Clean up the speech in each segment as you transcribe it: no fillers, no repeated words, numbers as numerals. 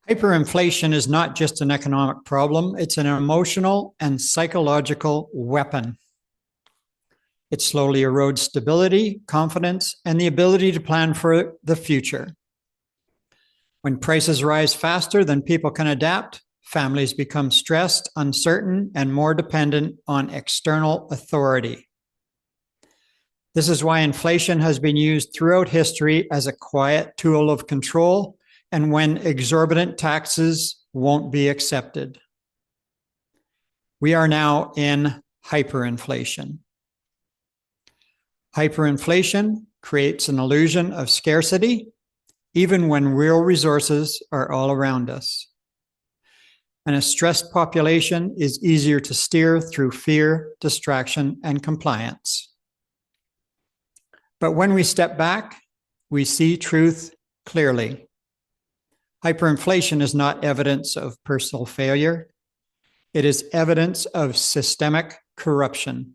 Hyperinflation is not just an economic problem, it's an emotional and psychological weapon. It slowly erodes stability, confidence, and the ability to plan for the future. When prices rise faster than people can adapt, families become stressed, uncertain, and more dependent on external authority. This is why inflation has been used throughout history as a quiet tool of control and when exorbitant taxes won't be accepted. We are now in hyperinflation. Hyperinflation creates an illusion of scarcity, even when real resources are all around us. And a stressed population is easier to steer through fear, distraction, and compliance. But when we step back, we see truth clearly. Hyperinflation is not evidence of personal failure. It is evidence of systemic corruption.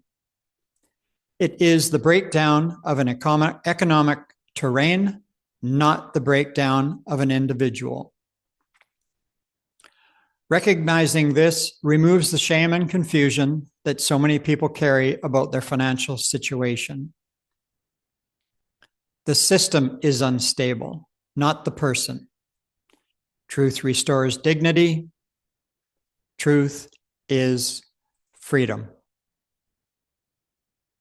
It is the breakdown of an economic terrain, not the breakdown of an individual. Recognizing this removes the shame and confusion that so many people carry about their financial situation. The system is unstable, not the person. Truth restores dignity. Truth is freedom.